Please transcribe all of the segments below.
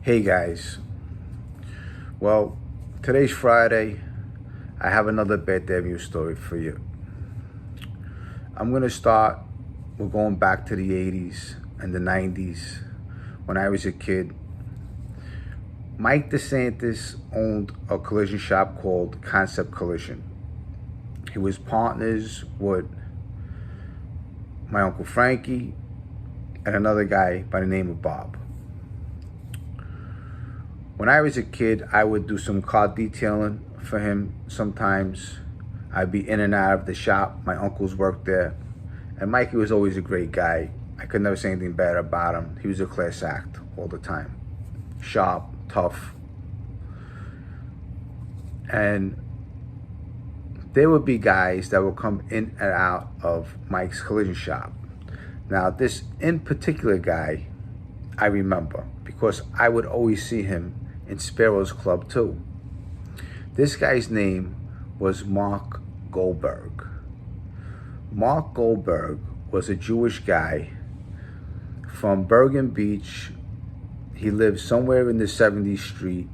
Hey guys, well, today's Friday. I have another bad debut story for you. I'm gonna start with going back to the 80s and the 90s when I was a kid. Mike DeSantis owned a collision shop called Concept Collision. He was partners with my Uncle Frankie and another guy by the name of Bob. When I was a kid, I would do some car detailing for him sometimes. I'd be in and out of the shop. My uncles worked there. And Mikey was always a great guy. I could never say anything bad about him. He was a class act all the time. Sharp, tough. And there would be guys that would come in and out of Mike's collision shop. Now, this in particular guy, I remember because I would always see him in Spero's club too. This guy's name was Mark Goldberg. Mark Goldberg was a Jewish guy from Bergen Beach. He lived somewhere in the 70th Street,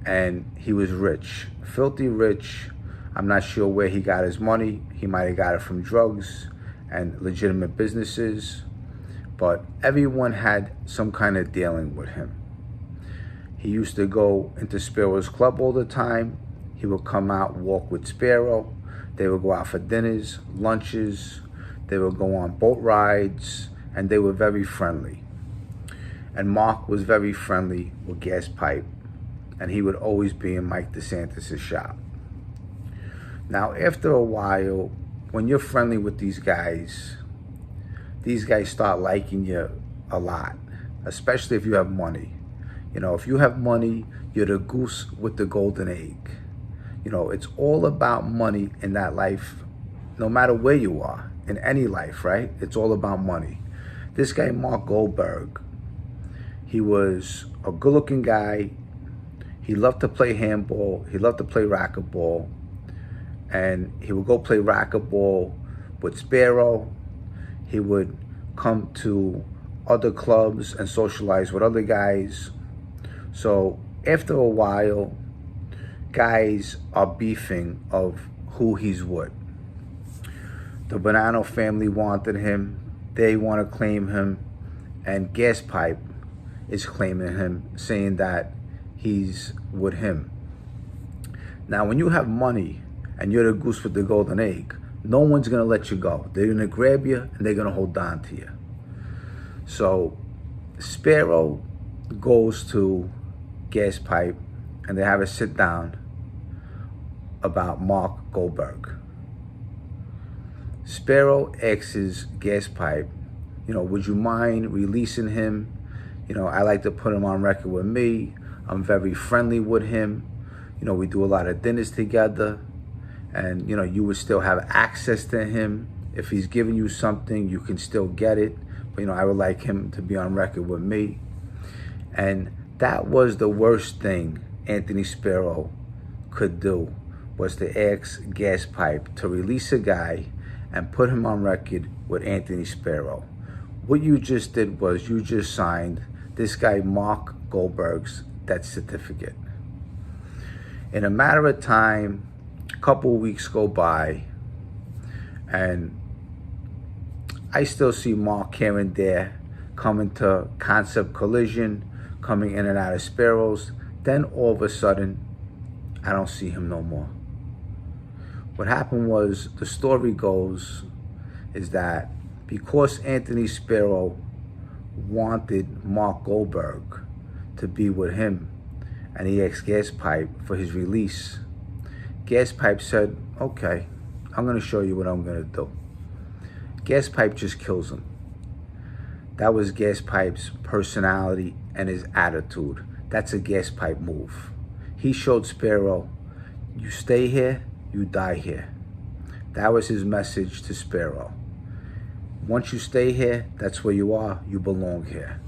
and he was rich, filthy rich. I'm not sure where he got his money. He might have got it from drugs and legitimate businesses, but everyone had some kind of dealing with him. He used to go into Spero's club all the time. He would come out, walk with Spero. They would go out for dinners, lunches. They would go on boat rides, and they were very friendly. And Mark was very friendly with Gaspipe, and he would always be in Mike DeSantis' shop. Now, after a while, when you're friendly with these guys start liking you a lot, especially if you have money. You know, if you have money, you're the goose with the golden egg. You know, it's all about money in that life, no matter where you are, in any life, right? It's all about money. This guy, Mark Goldberg, he was a good-looking guy. He loved to play handball. He loved to play racquetball. And he would go play racquetball with Spero. He would come to other clubs and socialize with other guys. So after a while, guys are beefing of who he's with. The Bonanno family wanted him. They want to claim him. And Gaspipe is claiming him, saying that he's with him. Now, when you have money and you're the goose with the golden egg, no one's going to let you go. They're going to grab you and they're going to hold on to you. So Spero goes to Gaspipe and they have a sit down about Mark Goldberg. Spero asks Gaspipe, would you mind releasing him? I like to put him on record with me. I'm very friendly with him. We do a lot of dinners together. And, you would still have access to him. If he's giving you something, you can still get it. But, I would like him to be on record with me. And that was the worst thing Anthony Spero could do, was to ask Gaspipe to release a guy and put him on record with Anthony Spero. What you just did was you just signed this guy Mark Goldberg's death certificate. In a matter of time, a couple of weeks go by, and I still see Mark here and there coming to Concept Collision, coming in and out of Spero's. Then all of a sudden, I don't see him no more. What happened was, the story goes, is that because Anthony Spero wanted Mark Goldberg to be with him, and he asked Gaspipe for his release, Gaspipe said, okay, I'm going to show you what I'm going to do. Gaspipe just kills him. That was Gaspipe's personality and his attitude. That's a Gaspipe move. He showed Spero, you stay here, you die here. That was his message to Spero. Once you stay here, that's where you are, you belong here.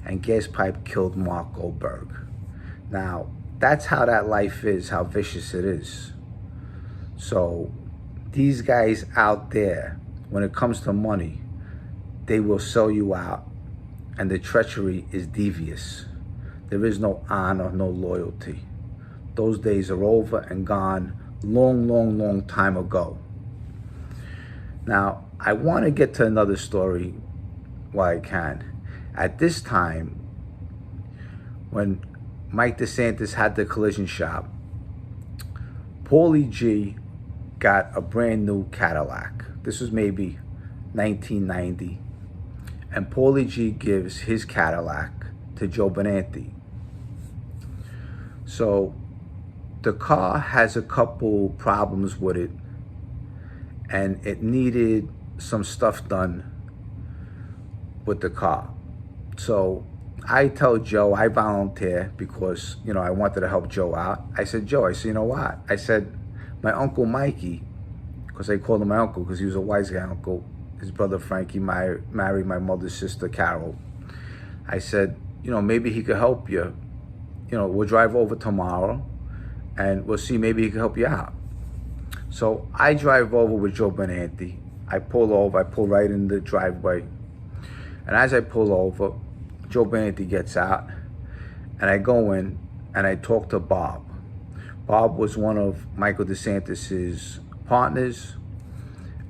And Gaspipe killed Mark Goldberg. Now, that's how that life is, how vicious it is. So these guys out there, when it comes to money, they will sell you out, and the treachery is devious. there is no honor, no loyalty. Those days are over and gone long, long, long time ago. Now, I want to get to another story while I can. At this time, when Mike DeSantis had the collision shop, Paulie G got a brand new Cadillac. This was maybe 1990. And Paulie G gives his Cadillac to Joe Benanti. So the car has a couple problems with it, and it needed some stuff done with the car. So I tell Joe, I volunteer because, you know, I wanted to help Joe out. I said, Joe, you know what? I said, my Uncle Mikey, because I called him my uncle because he was a wise guy uncle. His brother Frankie married my mother's sister, Carol. I said, you know, maybe he could help you. You know, we'll drive over tomorrow and we'll see, maybe he can help you out. So I drive over with Joe Benanti. I pull over, I pull right in the driveway. And as I pull over, Joe Benanti gets out, and I go in and I talk to Bob. Bob was one of Michael DeSantis's partners,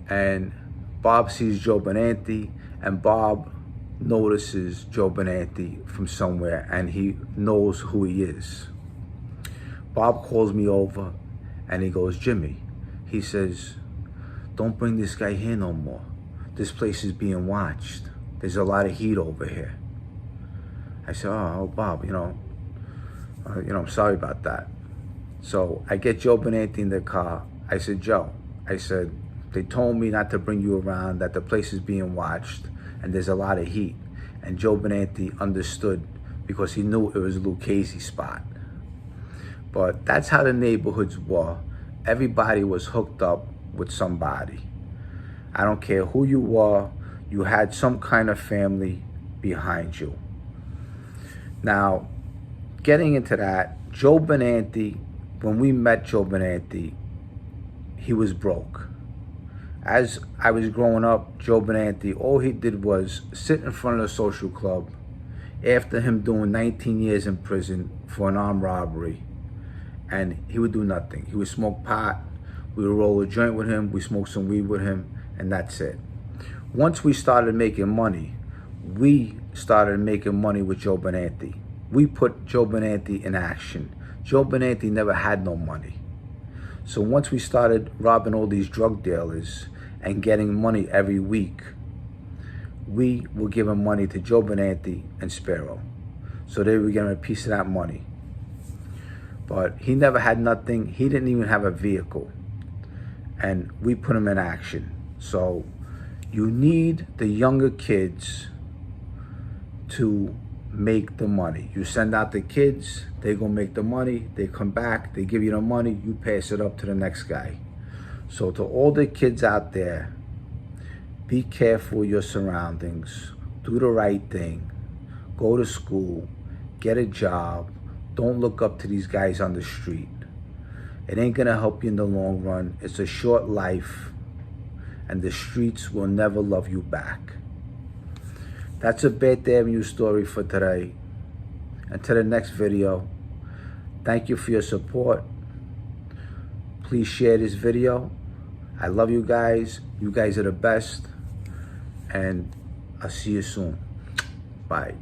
and Bob sees Joe Benanti, and Bob notices Joe Benanti from somewhere, and he knows who he is. Bob calls me over, and he goes, Jimmy, he says, don't bring this guy here no more. This place is being watched. There's a lot of heat over here. I said, oh, Bob, I'm sorry about that. So I get Joe Benanti in the car. I said, Joe, I said, they told me not to bring you around, that the place is being watched, and there's a lot of heat. And Joe Benanti understood because he knew it was a Lucchese spot. But that's how the neighborhoods were. Everybody was hooked up with somebody. I don't care who you were, you had some kind of family behind you. Now, getting into that, Joe Benanti, when we met Joe Benanti, he was broke. As I was growing up, Joe Benanti, all he did was sit in front of the social club after him doing 19 years in prison for an armed robbery, and he would do nothing. He would smoke pot, we would roll a joint with him, we smoked some weed with him, and that's it. Once we started making money, we started making money with Joe Benanti. We put Joe Benanti in action. Joe Benanti never had no money. So once we started robbing all these drug dealers and getting money every week, we were giving money to Joe Benanti and Spero. So they were getting a piece of that money. But he never had nothing. He didn't even have a vehicle. And we put him in action. So you need the younger kids to make the money. You send out the kids, they go make the money, they come back, they give you the money, you pass it up to the next guy. So to all the kids out there, be careful with your surroundings, do the right thing, go to school, get a job, don't look up to these guys on the street. It ain't gonna help you in the long run. It's a short life, and the streets will never love you back. That's a Bad Avenue story for today. Until the next video, thank you for your support. Please share this video. I love you guys. You guys are the best. And I'll see you soon. Bye.